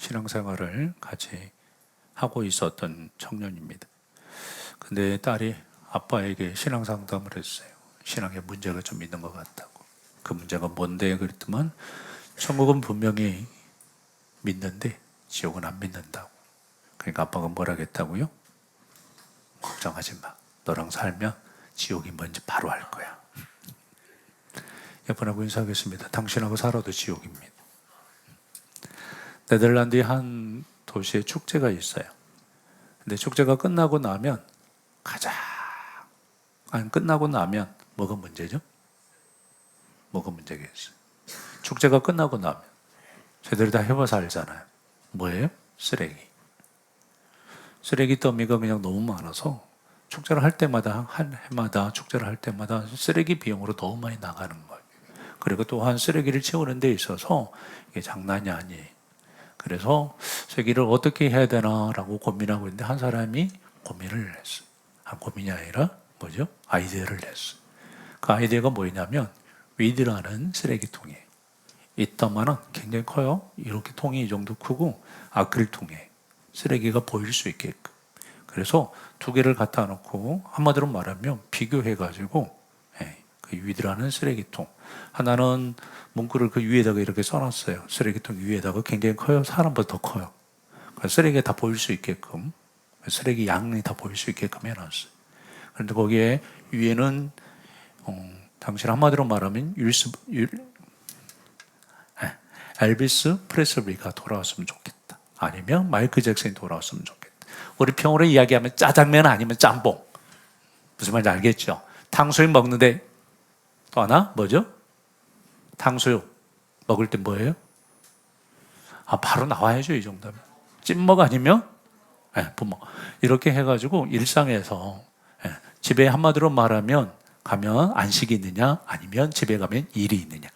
신앙생활을 같이 하고 있었던 청년입니다. 근데 딸이 아빠에게 신앙 상담을 했어요. 신앙에 문제가 좀 있는 것 같다고. 그 문제가 뭔데 그랬더만 천국은 분명히 믿는데 지옥은 안 믿는다고. 그러니까 아빠가 뭐라 했다고요? 걱정하지 마. 너랑 살면 지옥이 뭔지 바로 알 거야. 여러분하고 인사하겠습니다. 당신하고 살아도 지옥입니다. 네덜란드의 한 도시에 축제가 있어요. 근데 축제가 끝나고 나면 끝나고 나면 뭐가 문제죠? 뭐가 문제겠어요? 축제가 끝나고 나면 저희들이 다 해봐서 알잖아요. 뭐예요? 쓰레기. 쓰레기 더미가 그냥 너무 많아서 축제를 할 때마다 한 해마다 축제를 할 때마다 쓰레기 비용으로 너무 많이 나가는 거예요. 그리고 또한 쓰레기를 치우는 데 있어서 이게 장난이 아니에요. 그래서 쓰레기를 어떻게 해야 되나라고 고민하고 있는데 한 사람이 고민을 했어요. 고민이 아니라 뭐죠? 아이디어를 냈어요. 그 아이디어가 뭐냐면 위드라는 쓰레기통이에요. 이따만은 굉장히 커요. 이렇게 통이 이 정도 크고 아크릴통에 쓰레기가 보일 수 있게끔. 그래서 두 개를 갖다 놓고 한마디로 말하면 비교해가지고 그 위드라는 쓰레기통 하나는 문구를 그 위에다가 이렇게 써놨어요. 쓰레기통 위에다가 굉장히 커요. 사람보다 더 커요. 쓰레기가 다 보일 수 있게끔 쓰레기 양이 다 보일 수 있게끔 해놨어요. 그런데 거기에 위에는 당신 한마디로 말하면 엘비스 프레슬리가 돌아왔으면 좋겠다. 아니면 마이클 잭슨이 돌아왔으면 좋겠다. 우리 평으로 이야기하면 짜장면 아니면 짬뽕. 무슨 말인지 알겠죠? 탕수육 먹는데 또 하나 뭐죠? 탕수육 먹을 때 뭐예요? 바로 나와야죠. 이 정도면. 찐먹 아니면 부먹. 이렇게 해가지고 일상에서 집에 한마디로 말하면 가면 안식이 있느냐 아니면 집에 가면 일이 있느냐.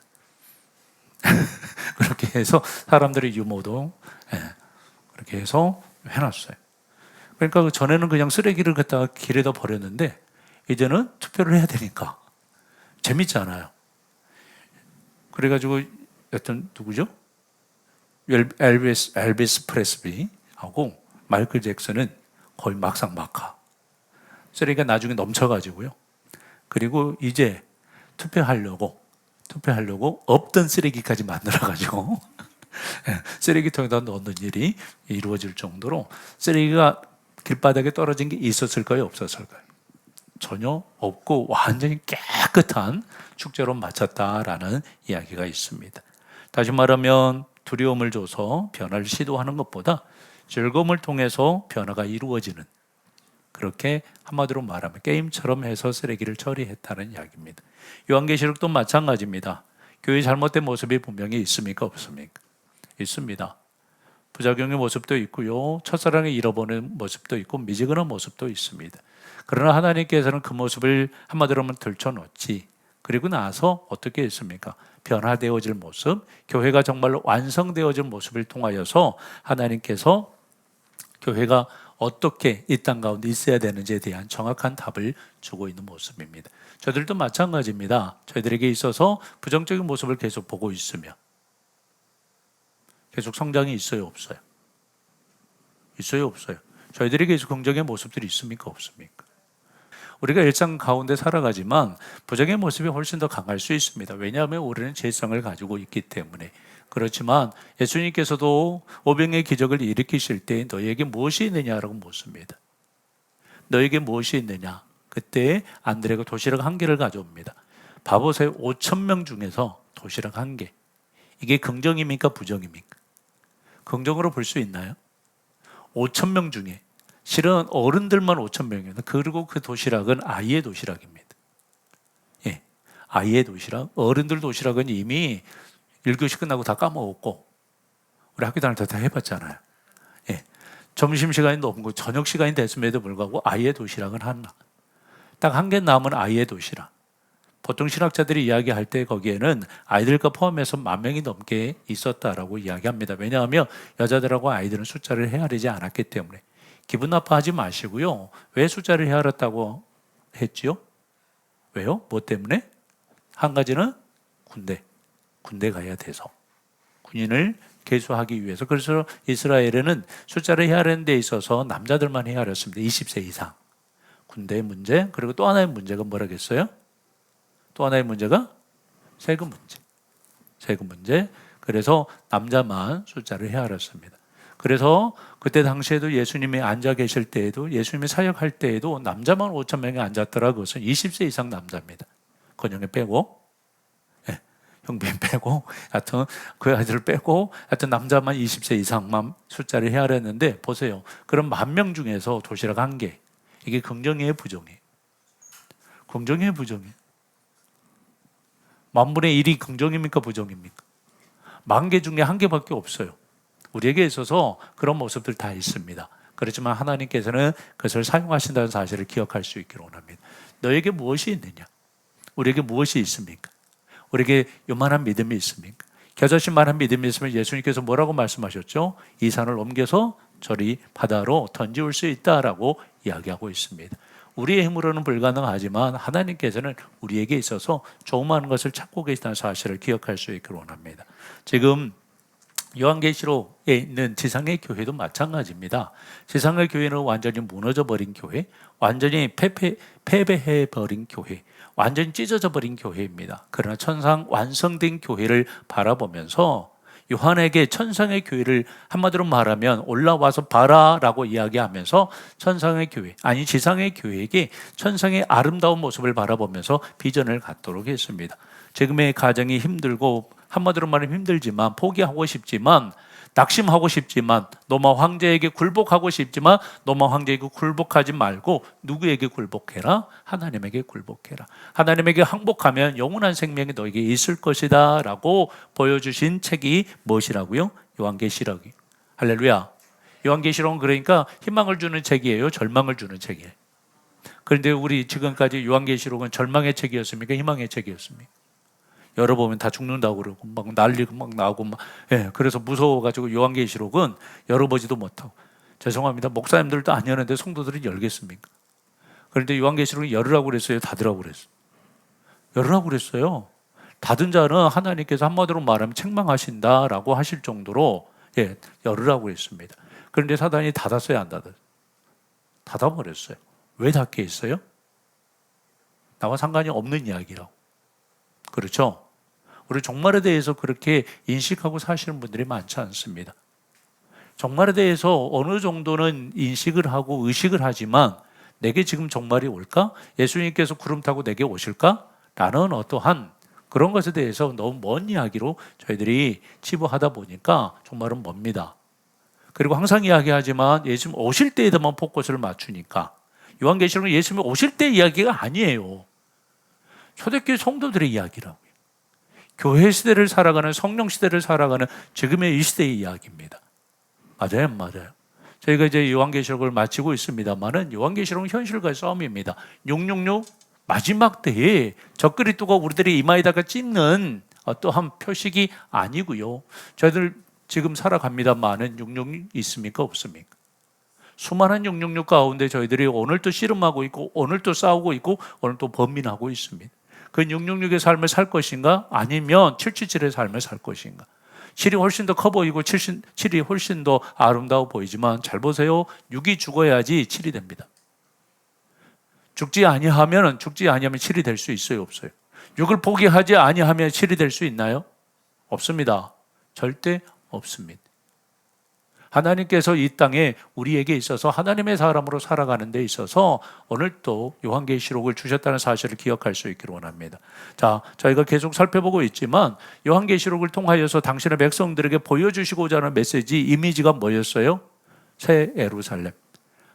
그렇게 해서 사람들의 유머도 그렇게 해서 해놨어요. 그러니까 전에는 그냥 쓰레기를 갖다가 길에다 버렸는데 이제는 투표를 해야 되니까 재밌잖아요. 그래가지고 여튼 누구죠? 엘비스 프레슬리하고 마이클 잭슨은 거의 막상막하. 쓰레기가 나중에 넘쳐가지고요. 그리고 이제 투표하려고 없던 쓰레기까지 만들어가지고 쓰레기통에다 넣는 일이 이루어질 정도로 쓰레기가 길바닥에 떨어진 게 있었을까요? 없었을까요? 전혀 없고 완전히 깨끗한 축제로 마쳤다라는 이야기가 있습니다. 다시 말하면 두려움을 줘서 변화를 시도하는 것보다 즐거움을 통해서 변화가 이루어지는, 그렇게 한마디로 말하면 게임처럼 해서 쓰레기를 처리했다는 이야기입니다. 요한계시록도 마찬가지입니다. 교회의 잘못된 모습이 분명히 있습니까? 없습니까? 있습니다. 부작용의 모습도 있고요. 첫사랑을 잃어버리는 모습도 있고 미지근한 모습도 있습니다. 그러나 하나님께서는 그 모습을 한마디로 하면 들춰놓지. 그리고 나서 어떻게 했습니까? 변화되어질 모습, 교회가 정말로 완성되어질 모습을 통하여서 하나님께서 교회가 어떻게 이 땅 가운데 있어야 되는지에 대한 정확한 답을 주고 있는 모습입니다. 저희들도 마찬가지입니다. 저희들에게 있어서 부정적인 모습을 계속 보고 있으며 계속 성장이 있어요, 없어요? 있어요, 없어요? 저희들에게 계속 긍정의 모습들이 있습니까, 없습니까? 우리가 일상 가운데 살아가지만 부정의 모습이 훨씬 더 강할 수 있습니다. 왜냐하면 우리는 죄성을 가지고 있기 때문에. 그렇지만 예수님께서도 오병의 기적을 일으키실 때 너희에게 무엇이 있느냐라고 묻습니다. 너에게 무엇이 있느냐? 그때 안드레가 도시락 1개를 가져옵니다. 바보세요. 5,000명 중에서 도시락 1개. 이게 긍정입니까? 부정입니까? 긍정으로 볼 수 있나요? 5,000명 중에 실은 어른들만 5,000명이에요. 그리고 그 도시락은 아이의 도시락입니다. 예, 아이의 도시락. 어른들 도시락은 이미 1교시 끝나고 다 까먹었고 우리 학교 다닐 때 다 해봤잖아요. 예, 점심시간이 넘고 저녁 시간이 됐음에도 불구하고 아이의 도시락은 하나. 딱 1개 남은 아이의 도시락. 보통 신학자들이 이야기할 때 거기에는 아이들과 포함해서 10,000명이 넘게 있었다라고 이야기합니다. 왜냐하면 여자들하고 아이들은 숫자를 헤아리지 않았기 때문에. 기분 나빠하지 마시고요. 왜 숫자를 헤아렸다고 했지요? 왜요? 뭐 때문에? 한 가지는 군대 가야 돼서. 군인을 계수하기 위해서. 그래서 이스라엘에는 숫자를 헤아리는 데 있어서 남자들만 헤아렸습니다. 20세 이상. 군대의 문제, 그리고 또 하나의 문제가 뭐라겠어요? 또 하나의 문제가 세금 문제. 세금 문제. 그래서 남자만 숫자를 헤아렸습니다. 그래서 그때 당시에도 예수님이 앉아 계실 때에도, 예수님이 사역할 때에도 남자만 5천 명이 앉았더라. 그것은 20세 이상 남자입니다. 건영에 빼고, 예, 형빈 빼고, 하여튼 그 아이들을 빼고, 하여튼 남자만 20세 이상만 숫자를 헤아렸는데, 보세요. 그럼 10,000명 중에서 도시락 1개. 이게 긍정이에요, 부정이에요? 긍정이에요, 부정이에요? 10,000분의 1이 긍정입니까, 부정입니까? 10,000개 중에 1개밖에 없어요. 우리에게 있어서 그런 모습들 다 있습니다. 그렇지만 하나님께서는 그것을 사용하신다는 사실을 기억할 수 있기를 원합니다. 너에게 무엇이 있느냐? 우리에게 무엇이 있습니까? 우리에게 요만한 믿음이 있습니까? 겨자씨만한 믿음이 있으면 예수님께서 뭐라고 말씀하셨죠? 이 산을 옮겨서 저리 바다로 던지올 수 있다라고 이야기하고 있습니다. 우리의 힘으로는 불가능하지만 하나님께서는 우리에게 있어서 조그마한 것을 찾고 계시다는 사실을 기억할 수 있기를 원합니다. 지금 요한계시록에 있는 지상의 교회도 마찬가지입니다. 지상의 교회는 완전히 무너져 버린 교회, 완전히 패배해 버린 교회, 완전히 찢어져 버린 교회입니다. 그러나 천상 완성된 교회를 바라보면서 요한에게 천상의 교회를 한마디로 말하면 올라와서 봐라라고 이야기하면서 천상의 교회, 아니 지상의 교회에게 천상의 아름다운 모습을 바라보면서 비전을 갖도록 했습니다. 지금의 가정이 힘들고 한마디로 말하면 힘들지만 포기하고 싶지만 낙심하고 싶지만 노마 황제에게 굴복하고 싶지만 노마 황제에게 굴복하지 말고 누구에게 굴복해라? 하나님에게 굴복해라. 하나님에게 항복하면 영원한 생명이 너에게 있을 것이다 라고 보여주신 책이 무엇이라고요? 요한계시록이. 할렐루야. 요한계시록은 그러니까 희망을 주는 책이에요? 절망을 주는 책이에요? 그런데 우리 지금까지 요한계시록은 절망의 책이었습니까? 희망의 책이었습니까? 열어보면 다 죽는다고 그러고 막 난리가 막 나고 막, 예, 그래서 무서워가지고 요한계시록은 열어보지도 못하고. 죄송합니다. 목사님들도 안 여는데 성도들이 열겠습니까? 그런데 요한계시록은 열으라고 그랬어요? 닫으라고 그랬어요? 열으라고 그랬어요. 닫은 자는 하나님께서 한마디로 말하면 책망하신다라고 하실 정도로, 예, 열으라고 했습니다. 그런데 사단이 닫았어요, 안 닫았어요? 닫아버렸어요. 왜 닫게 했어요? 나와 상관이 없는 이야기라고. 그렇죠? 우리 종말에 대해서 그렇게 인식하고 사시는 분들이 많지 않습니다. 종말에 대해서 어느 정도는 인식을 하고 의식을 하지만 내게 지금 종말이 올까? 예수님께서 구름 타고 내게 오실까? 라는 어떠한 그런 것에 대해서 너무 먼 이야기로 저희들이 치부하다 보니까 종말은 멉니다. 그리고 항상 이야기하지만 예수님 오실 때에만 포커스를 맞추니까 요한계시록은 예수님 오실 때 이야기가 아니에요. 초대교회 성도들의 이야기라고요. 교회 시대를 살아가는, 성령 시대를 살아가는 지금의 이 시대의 이야기입니다. 맞아요, 맞아요. 저희가 이제 요한계시록을 마치고 있습니다만은 요한계시록은 현실과의 싸움입니다. 666 마지막 때에 적그리스도가 우리들의 이마에다가 찍는 어떠한 표식이 아니고요. 저희들 지금 살아갑니다만은 666 있습니까, 없습니까? 수많은 666 가운데 저희들이 오늘 또 씨름하고 있고 오늘 또 싸우고 있고 오늘 또 범민하고 있습니다. 그 666의 삶을 살 것인가? 아니면 777의 삶을 살 것인가? 7이 훨씬 더 커 보이고 7이 훨씬 더 아름다워 보이지만 잘 보세요. 6이 죽어야지 7이 됩니다. 죽지 아니하면 7이 될 수 있어요, 없어요? 6을 포기하지 아니하면 7이 될 수 있나요? 없습니다. 절대 없습니다. 하나님께서 이 땅에 우리에게 있어서 하나님의 사람으로 살아가는 데 있어서 오늘 또 요한계시록을 주셨다는 사실을 기억할 수 있기를 원합니다. 자, 저희가 계속 살펴보고 있지만 요한계시록을 통하여서 당신의 백성들에게 보여주시고자 하는 메시지, 이미지가 뭐였어요? 새 예루살렘.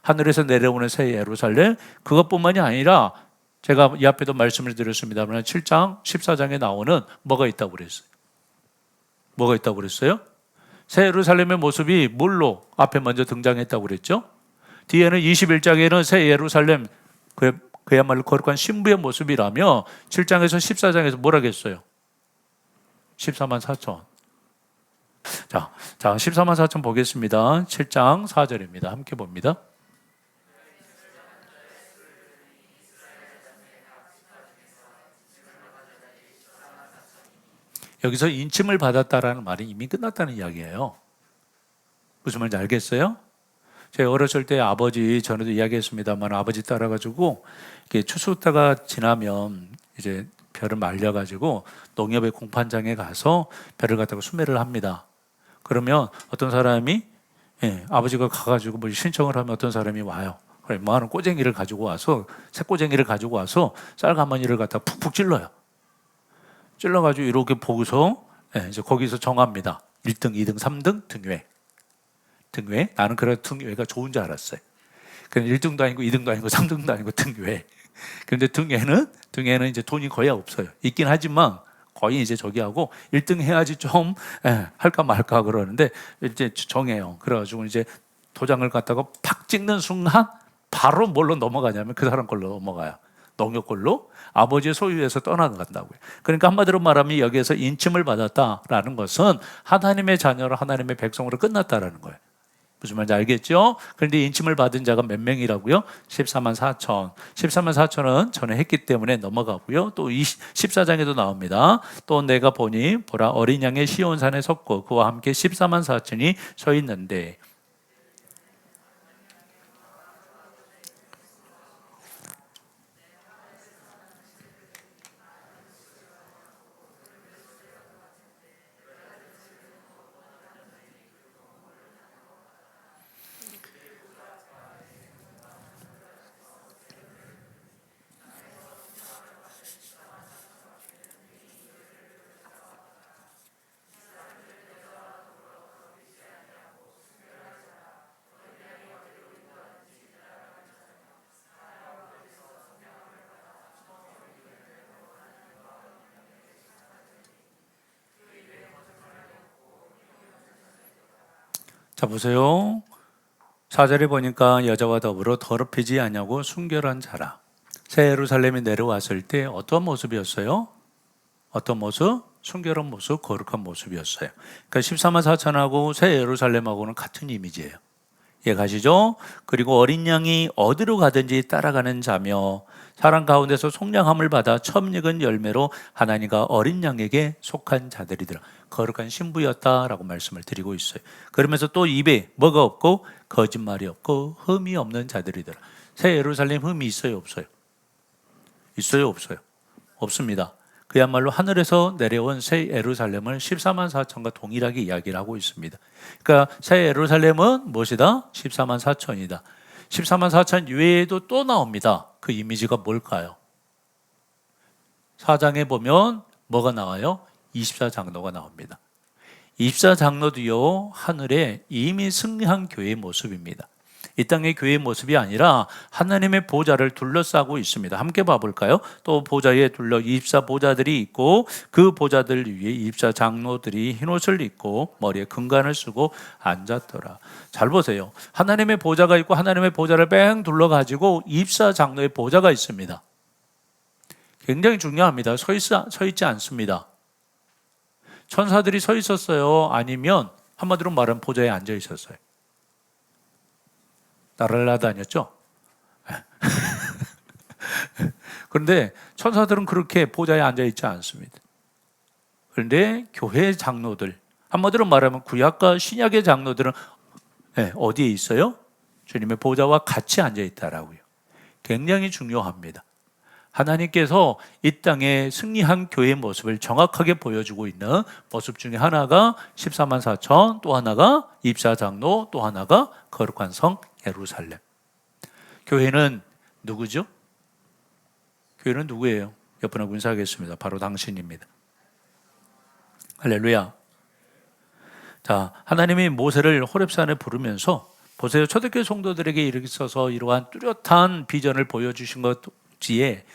하늘에서 내려오는 새 예루살렘. 그것뿐만이 아니라 제가 이 앞에도 말씀을 드렸습니다만 7장, 14장에 나오는 뭐가 있다고 그랬어요? 뭐가 있다고 그랬어요? 새 예루살렘의 모습이 뭘로 앞에 먼저 등장했다고 그랬죠? 뒤에는 21장에는 새 예루살렘, 그야말로 거룩한 신부의 모습이라며 7장에서 14장에서 뭐라 했어요? 14만 4천. 자, 14만 4천 보겠습니다. 7장 4절입니다. 함께 봅니다. 여기서 인침을 받았다라는 말이 이미 끝났다는 이야기예요. 무슨 말인지 알겠어요? 제가 어렸을 때 아버지, 전에도 이야기했습니다만 아버지 따라가지고 이렇게 추수 때가 지나면 이제 벼를 말려가지고 농협의 공판장에 가서 벼를 갖다가 수매를 합니다. 그러면 어떤 사람이 아버지가 가가지고 뭐 신청을 하면 어떤 사람이 와요. 그래, 뭐 하는 꼬쟁이를 가지고 와서 새꼬쟁이를 가지고 와서 쌀가마니를 갖다 푹푹 찔러요. 찔러가지고 이렇게 보고서 이제 거기서 정합니다. 1등, 2등, 3등 등회. 등회. 나는 그래 등회가 좋은 줄 알았어요. 그냥 1등도 아니고 2등도 아니고 3등도 아니고 등회. 그런데 등회는 이제 돈이 거의 없어요. 있긴 하지만 거의 이제 저기 하고 1등 해야지 좀 할까 말까 그러는데 이제 정해요. 그래가지고 이제 도장을 갖다가 팍 찍는 순간 바로 뭘로 넘어가냐면 그 사람 걸로 넘어가요. 농협 걸로 아버지의 소유에서 떠나간다고요. 그러니까 한마디로 말하면 여기에서 인침을 받았다라는 것은 하나님의 자녀로 하나님의 백성으로 끝났다라는 거예요. 무슨 말인지 알겠죠? 그런데 인침을 받은 자가 몇 명이라고요? 14만 4천. 14만 4천은 전에 했기 때문에 넘어가고요. 또 14장에도 나옵니다. 또 내가 보니 보라 어린 양의 시온산에 섰고 그와 함께 14만 4천이 서 있는데 자 보세요. 4절에 보니까 여자와 더불어 더럽히지 아니하고 순결한 자라. 새 예루살렘이 내려왔을 때 어떤 모습이었어요? 어떤 모습? 순결한 모습, 거룩한 모습이었어요. 그러니까 14만 4천하고 새 예루살렘하고는 같은 이미지예요. 이해 가시죠? 그리고 어린 양이 어디로 가든지 따라가는 자며 사람 가운데서 속량함을 받아 처음 익은 열매로 하나님과 어린 양에게 속한 자들이더라. 거룩한 신부였다라고 말씀을 드리고 있어요. 그러면서 또 입에 뭐가 없고 거짓말이 없고 흠이 없는 자들이더라. 새 예루살렘 흠이 있어요, 없어요? 있어요, 없어요? 없습니다. 그야말로 하늘에서 내려온 새 예루살렘을 14만 4천과 동일하게 이야기를 하고 있습니다. 그러니까 새 예루살렘은 무엇이다? 14만 4천이다. 14만 4천 외에도 또 나옵니다. 그 이미지가 뭘까요? 4장에 보면 뭐가 나와요? 24장로가 나옵니다. 24장로도요 하늘에 이미 승리한 교회의 모습입니다. 이 땅의 교회의 모습이 아니라 하나님의 보좌를 둘러싸고 있습니다. 함께 봐볼까요? 또 보좌에 둘러 24보좌들이 있고 그 보좌들 위에 24장로들이 흰옷을 입고 머리에 금관을 쓰고 앉았더라. 잘 보세요. 하나님의 보좌가 있고 하나님의 보좌를 뺑 둘러가지고 24장로의 보좌가 있습니다. 굉장히 중요합니다. 서 있지 않습니다. 천사들이 서 있었어요? 아니면 한마디로 말하면 보좌에 앉아 있었어요? 날아다녔죠? 그런데 천사들은 그렇게 보좌에 앉아 있지 않습니다. 그런데 교회 장로들, 한마디로 말하면 구약과 신약의 장로들은 어디에 있어요? 주님의 보좌와 같이 앉아 있다라고요. 굉장히 중요합니다. 하나님께서 이 땅에 승리한 교회의 모습을 정확하게 보여주고 있는 모습 중에 하나가 14만 4천, 또 하나가 24장로, 또 하나가 거룩한 성 예루살렘. 교회는 누구죠? 교회는 누구예요? 옆분하고 인사하겠습니다. 바로 당신입니다. 할렐루야. 자, 하나님이 모세를 호렙산에 부르면서 보세요. 초대교회 성도들에게 이렇게 있어서 이러한 뚜렷한 비전을 보여주신 것지에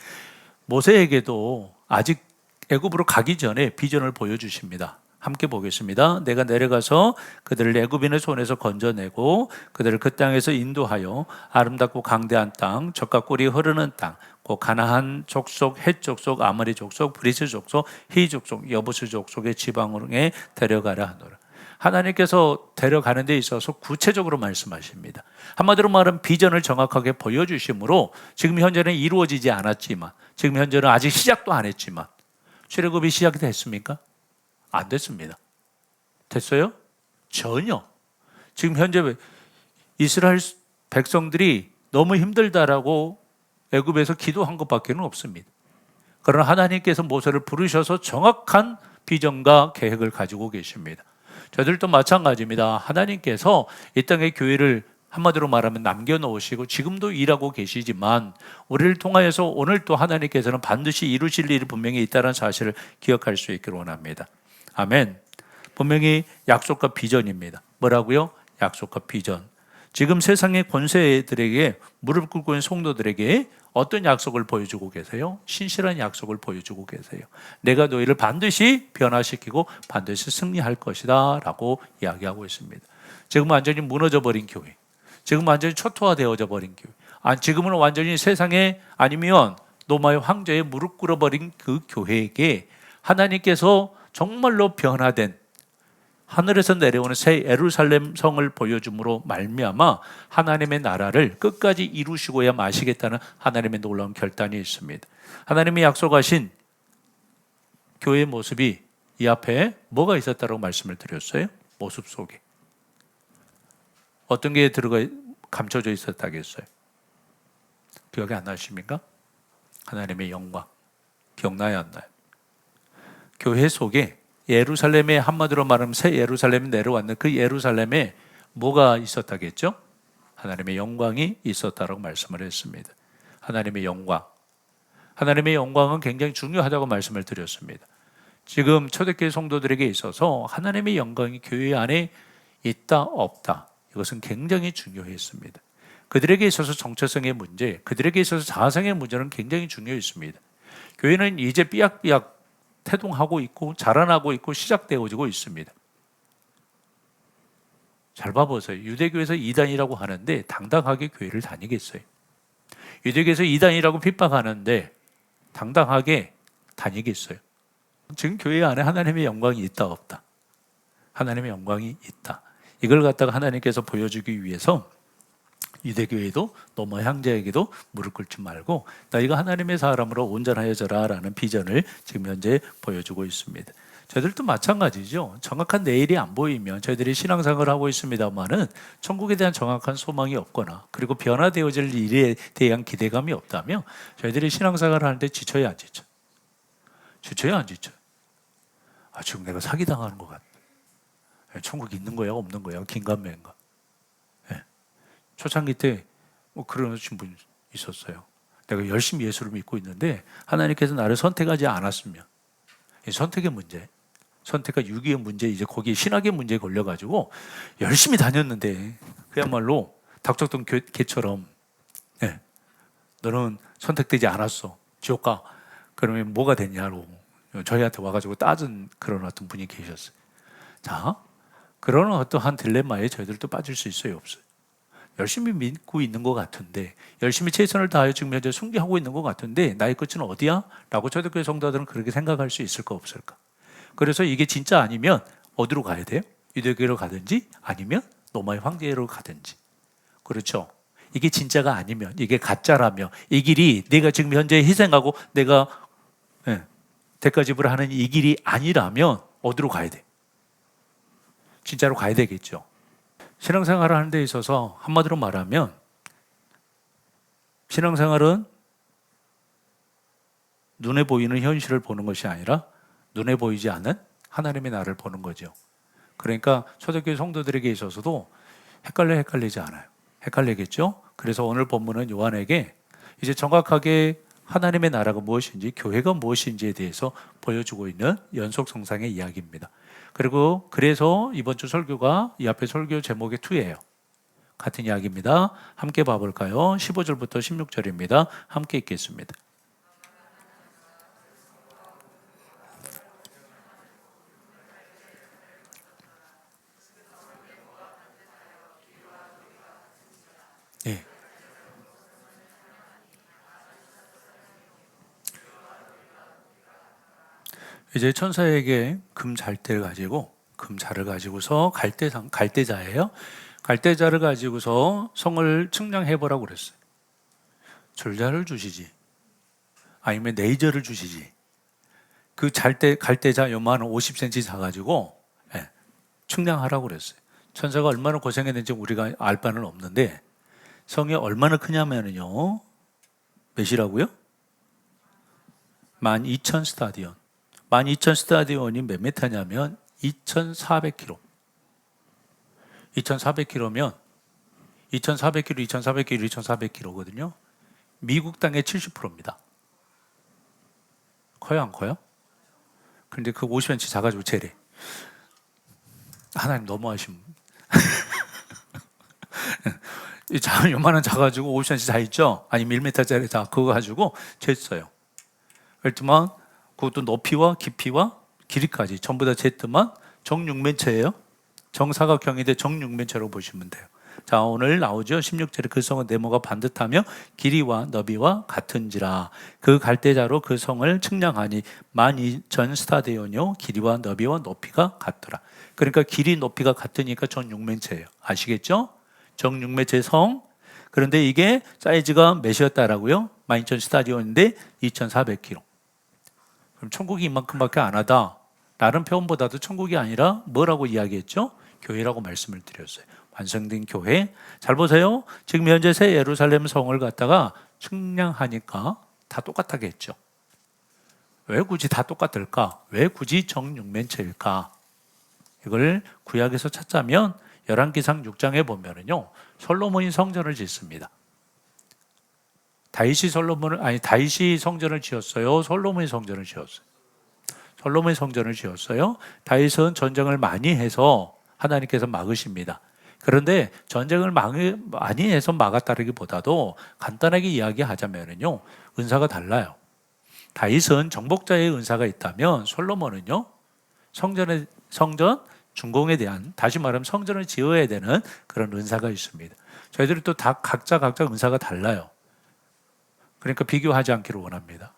모세에게도 아직 애굽으로 가기 전에 비전을 보여주십니다. 함께 보겠습니다. 내가 내려가서 그들을 애굽인의 손에서 건져내고 그들을 그 땅에서 인도하여 아름답고 강대한 땅, 젖과 꿀이 흐르는 땅, 곧 가나안 족속, 헷 족속, 아모리 족속, 브리스 족속, 히 족속, 여부스 족속의 지방으로 데려가라 하노라. 하나님께서 데려가는 데 있어서 구체적으로 말씀하십니다. 한마디로 말하면 비전을 정확하게 보여주심으로 지금 현재는 이루어지지 않았지만, 지금 현재는 아직 시작도 안 했지만 출애굽이 시작이 됐습니까? 안 됐습니다. 됐어요? 전혀. 지금 현재 이스라엘 백성들이 너무 힘들다라고 애굽에서 기도한 것밖에는 없습니다. 그러나 하나님께서 모세를 부르셔서 정확한 비전과 계획을 가지고 계십니다. 저들도 마찬가지입니다. 하나님께서 이 땅에 교회를 한마디로 말하면 남겨놓으시고 지금도 일하고 계시지만 우리를 통하여서 오늘 또 하나님께서는 반드시 이루실 일이 분명히 있다는 사실을 기억할 수 있기를 원합니다. 아멘. 분명히 약속과 비전입니다. 뭐라고요? 약속과 비전. 지금 세상의 권세들에게 무릎 꿇고 있는 성도들에게 어떤 약속을 보여주고 계세요? 신실한 약속을 보여주고 계세요. 내가 너희를 반드시 변화시키고 반드시 승리할 것이다 라고 이야기하고 있습니다. 지금 완전히 무너져버린 교회, 지금 완전히 초토화되어져 버린 교회, 지금은 완전히 세상에 아니면 로마의 황제에 무릎 꿇어버린 그 교회에게 하나님께서 정말로 변화된 하늘에서 내려오는 새 예루살렘 성을 보여줌으로 말미암아 하나님의 나라를 끝까지 이루시고야 마시겠다는 하나님의 놀라운 결단이 있습니다. 하나님이 약속하신 교회의 모습이 이 앞에 뭐가 있었다고 말씀을 드렸어요? 모습 속에 어떤 게 감춰져 있었다겠어요? 기억이 안 나십니까? 하나님의 영광. 기억나요, 안 나요? 교회 속에 예루살렘에 한마디로 말하면 새 예루살렘이 내려왔는 그 예루살렘에 뭐가 있었다겠죠? 하나님의 영광이 있었다고 말씀을 했습니다. 하나님의 영광. 하나님의 영광은 굉장히 중요하다고 말씀을 드렸습니다. 지금 초대교회 성도들에게 있어서 하나님의 영광이 교회 안에 있다 없다, 이것은 굉장히 중요했습니다. 그들에게 있어서 정체성의 문제, 그들에게 있어서 자아성의 문제는 굉장히 중요했습니다. 교회는 이제 삐약삐약 태동하고 있고 자라나고 있고 시작되어지고 있습니다. 잘 봐보세요. 유대교에서 이단이라고 하는데 당당하게 교회를 다니겠어요? 유대교에서 이단이라고 핍박하는데 당당하게 다니겠어요? 지금 교회 안에 하나님의 영광이 있다 없다? 하나님의 영광이 있다. 이걸 갖다가 하나님께서 보여주기 위해서 유대교회도 로마 황제에게도 무릎 꿇지 말고 너희가 하나님의 사람으로 온전하여져라 라는 비전을 지금 현재 보여주고 있습니다. 저희들도 마찬가지죠. 정확한 내일이 안 보이면 저희들이 신앙생활을 하고 있습니다만은 천국에 대한 정확한 소망이 없거나 그리고 변화되어질 일에 대한 기대감이 없다면 저희들이 신앙생활을 하는데 지쳐야 안 지쳐? 지쳐야 안 지쳐? 지금 내가 사기당하는 것 같아. 천국 있는 거야 없는 거야? 긴가민가? 초창기 때 그러신 분 있었어요. 내가 열심히 예수를 믿고 있는데 하나님께서 나를 선택하지 않았으면, 선택의 문제, 선택과 유기의 문제, 이제 거기에 신학의 문제에 걸려가지고 열심히 다녔는데 그야말로 닥쳤던 개처럼 너는 선택되지 않았어, 지옥 가. 그러면 뭐가 됐냐고 저희한테 와가지고 따진 그런 어떤 분이 계셨어요. 자, 그런 어떠한 딜레마에 저희들도 빠질 수 있어요, 없어요? 열심히 믿고 있는 것 같은데, 열심히 최선을 다하여 지금 현재 순교하고 있는 것 같은데 나의 끝은 어디야? 라고 초대교회 성도들은 그렇게 생각할 수 있을까 없을까? 그래서 이게 진짜 아니면 어디로 가야 돼요? 유대교회로 가든지 아니면 로마의 황제로 가든지. 그렇죠? 이게 진짜가 아니면, 이게 가짜라며, 이 길이 내가 지금 현재 희생하고 내가 대가 지불하는 이 길이 아니라면 어디로 가야 돼? 진짜로 가야 되겠죠. 신앙생활을 하는 데 있어서 한마디로 말하면 신앙생활은 눈에 보이는 현실을 보는 것이 아니라 눈에 보이지 않는 하나님의 나를 보는 거죠. 그러니까 초대교회 성도들에게 있어서도 헷갈리지 않아요. 헷갈리겠죠? 그래서 오늘 본문은 요한에게 이제 정확하게 하나님의 나라가 무엇인지, 교회가 무엇인지에 대해서 보여주고 있는 연속성상의 이야기입니다. 그리고 그래서 이번 주 설교가 이 앞에 설교 제목의 2예요. 같은 이야기입니다. 함께 봐볼까요? 15절부터 16절입니다. 함께 읽겠습니다. 네. 이제 천사에게 금잘대를 가지고, 금자를 가지고서 갈대자예요. 갈대자를 가지고서 성을 측량해 보라고 그랬어요. 줄자를 주시지, 아니면 레이저를 주시지, 그 갈대자 요만한 50cm 작아지고 예, 측량하라고 그랬어요. 천사가 얼마나 고생했는지 우리가 알 바는 없는데 성이 얼마나 크냐면요. 몇이라고요? 12,000 스타디온. 12,000 스타디온이 몇 미터냐면 2,400km. 2,400km면 2,400km, 2,400km, 2,400km거든요. 미국 땅의 70%입니다. 커요, 안 커요? 근데 그 50cm 작아지고 재래. 하나님 너무하심. 요만한 작아지고 50cm 다 있죠? 아니 1m짜리 다 그거 가지고 쟀어요. 그렇지만 그것도 높이와 깊이와 길이까지 전부 다 쟀더만 정육면체예요. 정사각형인데 정육면체로 보시면 돼요. 자, 오늘 나오죠. 16절에 그 성은 네모가 반듯하며 길이와 너비와 같은지라. 그 갈대자로 그 성을 측량하니 12,000 스타디온이요 길이와 너비와 높이가 같더라. 그러니까 길이 높이가 같으니까 정육면체예요. 아시겠죠? 정육면체 성. 그런데 이게 사이즈가 몇이었다라고요? 12,000 스타디온인데 2,400km. 그럼 천국이 이만큼밖에 안 하다. 다른 표현보다도 천국이 아니라 뭐라고 이야기했죠? 교회라고 말씀을 드렸어요. 완성된 교회. 잘 보세요. 지금 현재 새 예루살렘 성을 갖다가 측량하니까 다 똑같하겠죠. 왜 굳이 다 똑같을까? 왜 굳이 정육면체일까? 이걸 구약에서 찾자면 열왕기상 6장에 보면은요. 솔로몬이 성전을 짓습니다. 다윗이 성전을 지었어요. 솔로몬이 성전을 지었어요. 솔로몬이 성전을 지었어요. 다윗은 전쟁을 많이 해서 하나님께서 막으십니다. 그런데 전쟁을 많이 해서 막았다기보다도 간단하게 이야기하자면요. 은사가 달라요. 다윗은 정복자의 은사가 있다면 솔로몬은요. 성전 준공에 대한, 다시 말하면 성전을 지어야 되는 그런 은사가 있습니다. 저희들이 또 다 각자 은사가 달라요. 그러니까 비교하지 않기를 원합니다.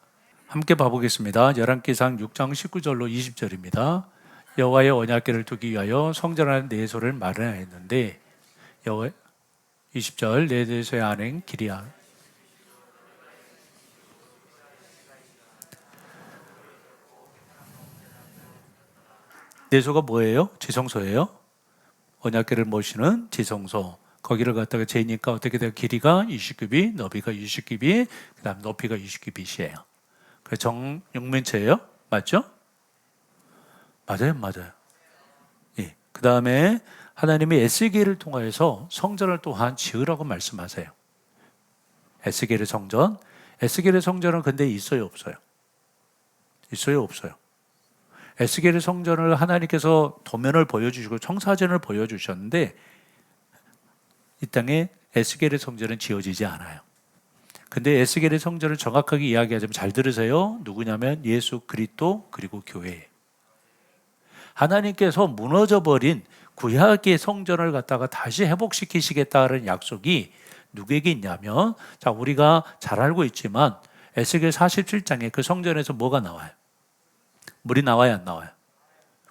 함께 봐보겠습니다. 열왕기상 6장 19절로 20절입니다. 여호와의 언약궤를 두기 위하여 성전 안에 내소를 마련하였는데 여호와 20절 내 내소의 안엔 길이야. 내소가 뭐예요? 지성소예요. 언약궤를 모시는 지성소. 거기를 갖다가 재니까 어떻게 돼요? 길이가 20규빗, 너비가 20규빗, 그다음 높이가 20규빗이에요. 그 정육면체예요? 맞죠? 맞아요. 예. 그 다음에 하나님이 에스겔을 통하여서 성전을 또한 지으라고 말씀하세요. 에스겔의 성전. 에스겔의 성전은 근데 있어요, 없어요? 있어요, 없어요? 에스겔의 성전을 하나님께서 도면을 보여주시고 청사진을 보여주셨는데 이 땅에 에스겔의 성전은 지어지지 않아요. 근데 에스겔의 성전을 정확하게 이야기하자면 잘 들으세요. 누구냐면 예수 그리스도 그리고 교회예요. 하나님께서 무너져버린 구약의 성전을 갖다가 다시 회복시키시겠다는 약속이 누구에게 있냐면, 자, 우리가 잘 알고 있지만 에스겔 47장에 그 성전에서 뭐가 나와요? 물이 나와요, 안 나와요?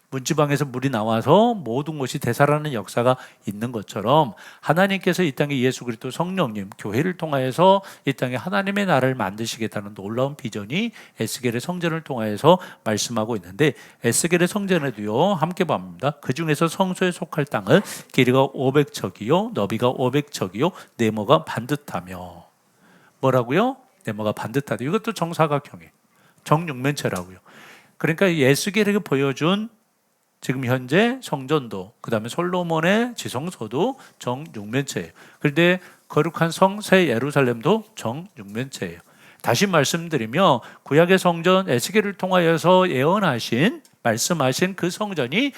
문지방에서 물이 나와서 모든 것이 되살아나는 역사가 있는 것처럼 하나님께서 이 땅에 예수 그리스도 성령님 교회를 통하여서 이 땅에 하나님의 나라를 만드시겠다는 놀라운 비전이 에스겔의 성전을 통하여서 말씀하고 있는데, 에스겔의 성전에도요 함께 봅니다. 그 중에서 성소에 속할 땅은 길이가 500척이요 너비가 500척이요 네모가 반듯하며. 뭐라고요? 네모가 반듯하다. 이것도 정사각형이에요. 정육면체라고요. 그러니까 에스겔에게 보여준 지금 현재 성전도, 그 다음에 솔로몬의 지성소도 정육면체예요. 그런데 거룩한 성 새 예루살렘도 정육면체예요. 다시 말씀드리며 구약의 성전 에스겔을 통하여서 예언하신 말씀하신 그 성전이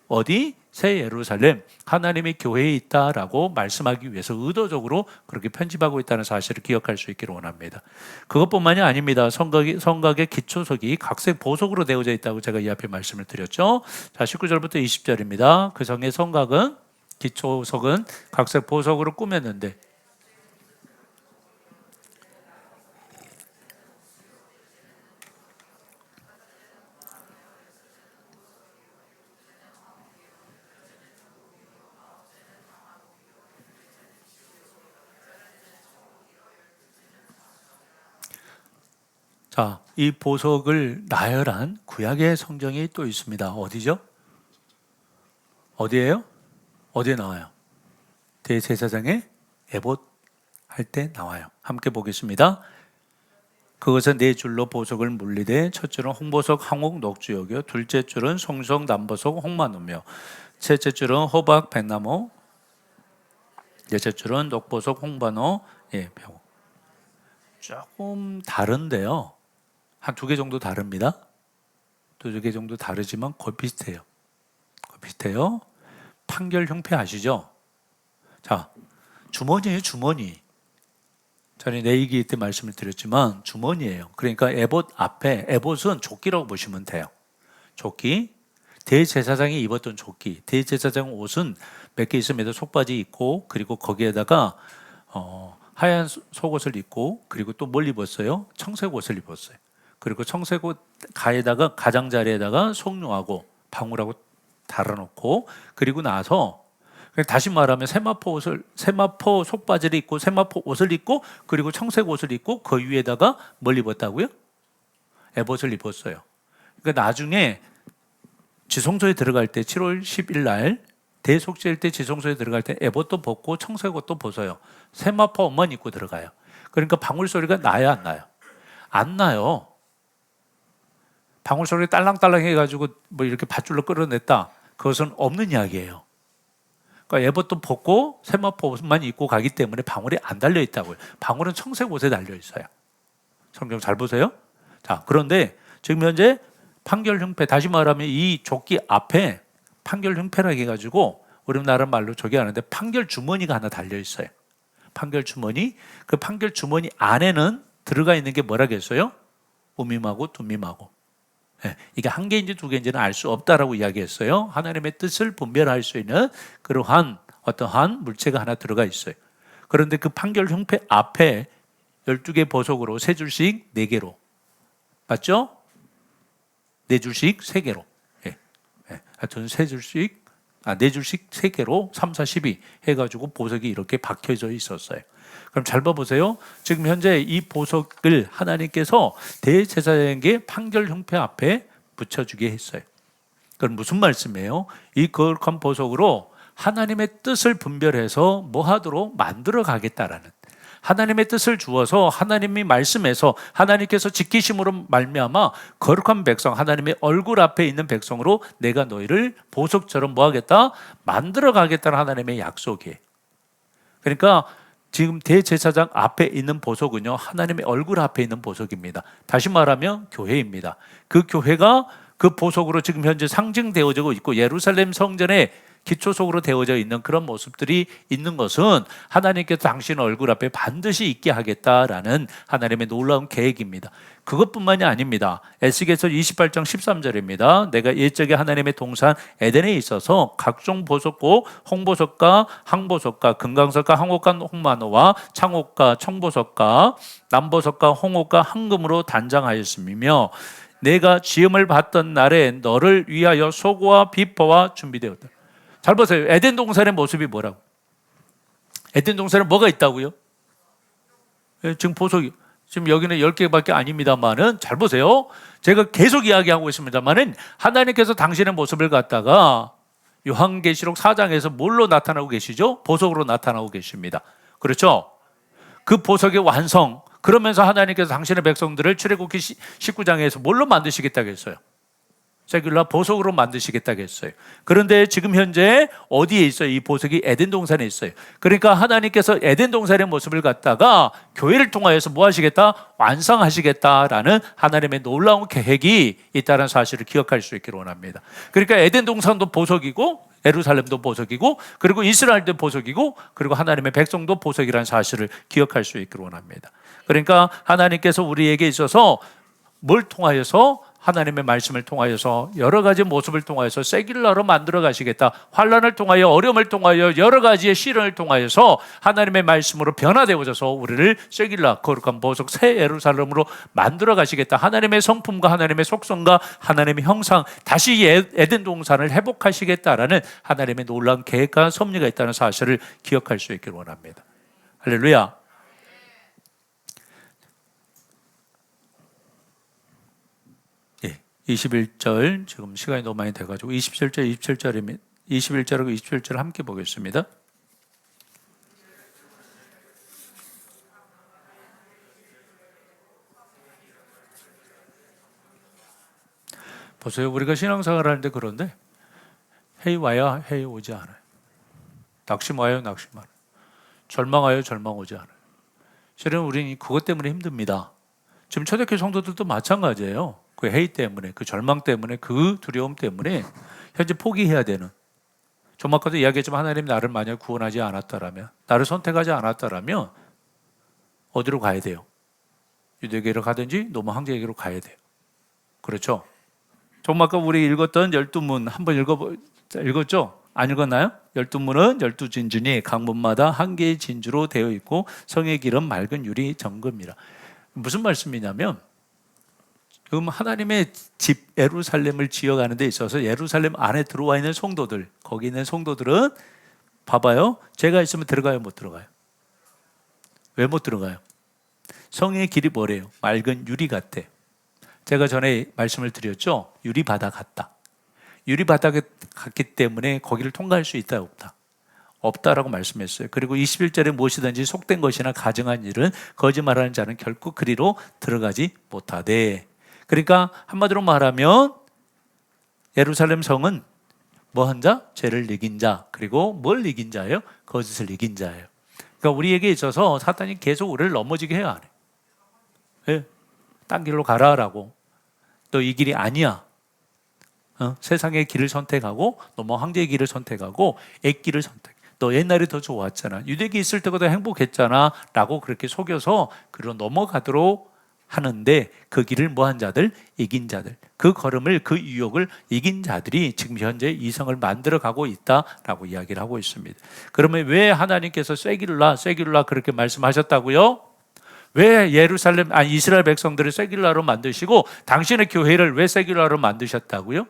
어디? 새 예루살렘 하나님의 교회에 있다라고 말씀하기 위해서 의도적으로 그렇게 편집하고 있다는 사실을 기억할 수 있기를 원합니다. 그것뿐만이 아닙니다. 성곽의 기초석이 각색 보석으로 되어져 있다고 제가 이 앞에 말씀을 드렸죠. 자, 19절부터 20절입니다. 그 성의 성곽은 기초석은 각색 보석으로 꾸몄는데 자, 이 보석을 나열한 구약의 성경이 또 있습니다. 어디죠? 어디예요? 어디에 나와요? 대제사장의 에봇 할 때 나와요. 함께 보겠습니다. 그것은 네 줄로 보석을 물리되 첫 줄은 홍보석, 항옥, 녹주역이요 둘째 줄은 송석, 남보석, 홍마누며 셋째 줄은 호박, 백나무, 넷째 줄은 녹보석, 홍반호, 병. 조금 다른데요. 한 2개 정도 다릅니다. 2개 정도 다르지만 거의 비슷해요. 비슷해요. 판결 형패 아시죠? 자, 주머니예요, 주머니. 전에 내이기 때 말씀을 드렸지만 주머니예요. 그러니까 에봇 앞에, 에봇은 조끼라고 보시면 돼요. 조끼. 대제사장이 입었던 조끼. 대제사장 옷은 몇 개 있습니다. 속바지 입고, 그리고 거기에다가 하얀 속옷을 입고, 그리고 또 뭘 입었어요? 청색 옷을 입었어요. 그리고 청색 옷 가에다가 가장자리에다가 송유하고 방울하고 달아놓고, 그리고 나서 다시 말하면 세마포 속바지를 입고 세마포 옷을 입고 그리고 청색 옷을 입고 그 위에다가 뭘 입었다고요? 에봇을 입었어요. 그러니까 나중에 지성소에 들어갈 때 7월 10일 날 대속죄일 때 지성소에 들어갈 때 에봇도 벗고 청색 옷도 벗어요. 세마포 옷만 입고 들어가요. 그러니까 방울 소리가 나야 안 나요? 안 나요. 방울 소리 딸랑딸랑 해가지고 뭐 이렇게 밧줄로 끌어냈다. 그것은 없는 이야기예요. 그러니까 에봇도 벗고 세마포 옷만 입고 가기 때문에 방울이 안 달려 있다고요. 방울은 청색 옷에 달려 있어요. 성경 잘 보세요. 자, 그런데 지금 현재 판결 형패, 다시 말하면 이 조끼 앞에 판결 형패라고 해가지고 우리나라 말로 저기 하는데 판결 주머니가 하나 달려 있어요. 판결 주머니. 그 판결 주머니 안에는 들어가 있는 게 뭐라겠어요? 우밈하고 둠밈하고. 이게 한 개인지 2개인지는 알 수 없다라고 이야기했어요. 하나님의 뜻을 분별할 수 있는 그러한 어떠한 물체가 하나 들어가 있어요. 그런데 그 판결 형패 앞에 12개 보석으로 3줄씩 4개로. 맞죠? 4줄씩 3개로. 하여튼 3줄씩, 4줄씩 3개로 3, 4, 12 해가지고 보석이 이렇게 박혀져 있었어요. 그럼 잘 봐보세요. 지금 현재 이 보석을 하나님께서 대제사장에게 판결 형패 앞에 붙여주게 했어요. 그럼 무슨 말씀이에요? 이 거룩한 보석으로 하나님의 뜻을 분별해서 뭐 하도록 만들어 가겠다라는, 하나님의 뜻을 주어서 하나님이 말씀해서 하나님께서 지키심으로 말미암아 거룩한 백성, 하나님의 얼굴 앞에 있는 백성으로 내가 너희를 보석처럼 뭐 하겠다? 만들어 가겠다는 하나님의 약속이에요. 그러니까 지금 대제사장 앞에 있는 보석은요, 하나님의 얼굴 앞에 있는 보석입니다. 다시 말하면 교회입니다. 그 교회가 그 보석으로 지금 현재 상징되어지고 있고 예루살렘 성전에 기초석으로 되어져 있는 그런 모습들이 있는 것은 하나님께서 당신 얼굴 앞에 반드시 있게 하겠다라는 하나님의 놀라운 계획입니다. 그것뿐만이 아닙니다. 에스겔서 28장 13절입니다. 내가 옛적에 하나님의 동산 에덴에 있어서 각종 보석고 홍보석과 항보석과 금강석과 항옥과 홍마노와 창옥과 청보석과 남보석과 홍옥과 황금으로 단장하였으며 내가 지음을 받던 날에 너를 위하여 소고와 비포와 준비되었다. 잘 보세요. 에덴 동산의 모습이 뭐라고? 에덴 동산에 뭐가 있다고요? 지금 보석이, 지금 여기는 10개밖에 아닙니다만은 잘 보세요. 제가 계속 이야기하고 있습니다만은 하나님께서 당신의 모습을 갖다가 요한계시록 4장에서 뭘로 나타나고 계시죠? 보석으로 나타나고 계십니다. 그렇죠? 그 보석의 완성, 그러면서 하나님께서 당신의 백성들을 출애굽기 19장에서 뭘로 만드시겠다고 했어요? 세귤라 보석으로 만드시겠다고 했어요. 그런데 지금 현재 어디에 있어요? 이 보석이 에덴 동산에 있어요. 그러니까 하나님께서 에덴 동산의 모습을 갖다가 교회를 통하여서 뭐 하시겠다? 완성하시겠다라는 하나님의 놀라운 계획이 있다는 사실을 기억할 수 있기를 원합니다. 그러니까 에덴 동산도 보석이고 예루살렘도 보석이고 그리고 이스라엘도 보석이고 그리고 하나님의 백성도 보석이라는 사실을 기억할 수 있기를 원합니다. 그러니까 하나님께서 우리에게 있어서 뭘 통하여서 하나님의 말씀을 통하여서 여러 가지 모습을 통하여서 세길라로 만들어 가시겠다. 환난을 통하여 어려움을 통하여 여러 가지의 시련을 통하여서 하나님의 말씀으로 변화되어져서 우리를 세길라 거룩한 보석 새 예루살렘으로 만들어 가시겠다. 하나님의 성품과 하나님의 속성과 하나님의 형상 다시 에덴 동산을 회복하시겠다라는 하나님의 놀라운 계획과 섭리가 있다는 사실을 기억할 수 있기를 원합니다. 할렐루야. 21절 지금 시간이 너무 많이 돼가지고 21절 21절하고 27절 함께 보겠습니다. 보세요. 우리가 신앙생활 하는데 그런데 해이 와야 해이 오지 않아요. 낙심 와요, 낙심 와요. 절망 와요, 절망 오지 않아요. 실은 우리는 그것 때문에 힘듭니다. 지금 초대교회 성도들도 마찬가지예요. 그 해이 때문에, 그 절망 때문에, 그 두려움 때문에 현재 포기해야 되는. 좀 아까도 이야기했지만 하나님 나를 만약 구원하지 않았다라면, 나를 선택하지 않았다라면 어디로 가야 돼요? 유대교회로 가든지 노마 황제에게로 가야 돼요. 그렇죠? 좀 아까 우리 읽었던 12문 한번 읽었죠? 안 읽었나요? 12문은 12진주니 각 문마다 한 개의 진주로 되어 있고 성의 길은 맑은 유리 정금이라. 무슨 말씀이냐면 지금 하나님의 집 예루살렘을 지어가는 데 있어서 예루살렘 안에 들어와 있는 성도들, 거기 있는 성도들은 봐봐요. 제가 있으면 들어가요, 못 들어가요? 왜 못 들어가요? 성의 길이 뭐래요? 맑은 유리 같대. 제가 전에 말씀을 드렸죠? 유리바다 같다. 유리바다에 갔기 때문에 거기를 통과할 수 있다, 없다? 없다라고 말씀했어요. 그리고 21절에 무엇이든지 속된 것이나 가증한 일은 거짓말하는 자는 결코 그리로 들어가지 못하되. 그러니까 한마디로 말하면 예루살렘 성은 뭐한 자? 죄를 이긴 자. 그리고 뭘 이긴 자예요? 거짓을 이긴 자예요. 그러니까 우리에게 있어서 사탄이 계속 우리를 넘어지게 해요, 안 해요? 네? 딴 길로 가라라고. 너 이 길이 아니야. 세상의 길을 선택하고 너 뭐 황제의 길을 선택하고 액길을 선택. 너 옛날이 더 좋았잖아. 유대기 있을 때보다 행복했잖아 라고 그렇게 속여서 그로 넘어가도록 하는데 그 길을 뭐한 자들? 이긴 자들. 그 걸음을, 그 유혹을 이긴 자들이 지금 현재 이성을 만들어가고 있다라고 이야기를 하고 있습니다. 그러면 왜 하나님께서 쇠길라 그렇게 말씀하셨다고요? 왜 이스라엘 백성들을 쇠길라로 만드시고 당신의 교회를 왜 쇠길라로 만드셨다고요?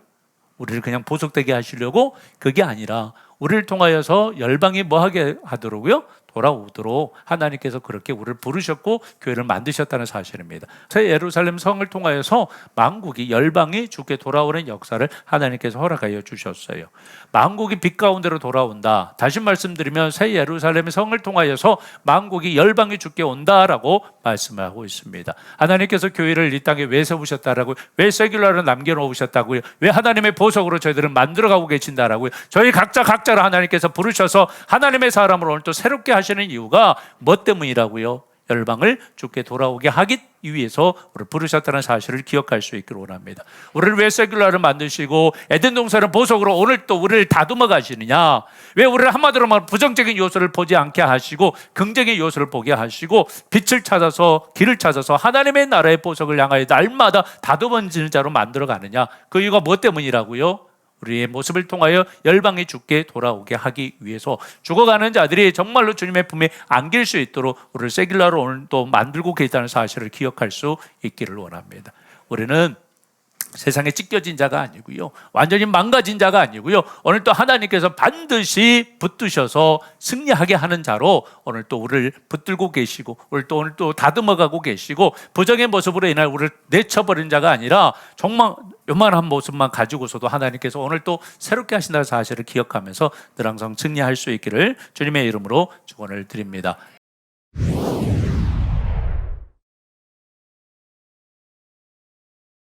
우리를 그냥 보석되게 하시려고? 그게 아니라 우리를 통하여서 열방이 뭐하게 하도록요? 돌아오도록 하나님께서 그렇게 우리를 부르셨고 교회를 만드셨다는 사실입니다. 새 예루살렘 성을 통하여서 만국이 열방이 주께 돌아오는 역사를 하나님께서 허락하여 주셨어요. 만국이 빛 가운데로 돌아온다. 다시 말씀드리면 새 예루살렘 성을 통하여서 만국이 열방이 주께 온다라고 말씀하고 있습니다. 하나님께서 교회를 이 땅에 왜 세우셨다라고요? 왜 세큘러를 남겨놓으셨다고요? 왜 하나님의 보석으로 저희들은 만들어가고 계신다라고요? 저희 각자를 하나님께서 부르셔서 하나님의 사람으로 오늘 또 새롭게 하시는 이유가 뭐 때문이라고요? 열방을 주께 돌아오게 하기 위해서 우리를 부르셨다는 사실을 기억할 수 있기를 원합니다. 우리를 왜 세큘러를 만드시고 에덴 동산을 보석으로 오늘 또 우리를 다듬어 가시느냐? 왜 우리를 한마디로 말하면 부정적인 요소를 보지 않게 하시고 긍정의 요소를 보게 하시고 빛을 찾아서 길을 찾아서 하나님의 나라의 보석을 향하여 날마다 다듬어지는 자로 만들어 가느냐? 그 이유가 뭐 때문이라고요? 우리의 모습을 통하여 열방이 주께 돌아오게 하기 위해서 죽어가는 자들이 정말로 주님의 품에 안길 수 있도록 우리를 세길라로 오늘 또 만들고 계시다는 사실을 기억할 수 있기를 원합니다. 우리는 세상에 찢겨진 자가 아니고요, 완전히 망가진 자가 아니고요, 오늘 또 하나님께서 반드시 붙드셔서 승리하게 하는 자로 오늘 또 우리를 붙들고 계시고 오늘 또 다듬어가고 계시고 부정의 모습으로 인해 우리를 내쳐버린 자가 아니라 정말 요만한 모습만 가지고서도 하나님께서 오늘 또 새롭게 하신다는 사실을 기억하면서 늘 항상 승리할 수 있기를 주님의 이름으로 축원을 드립니다.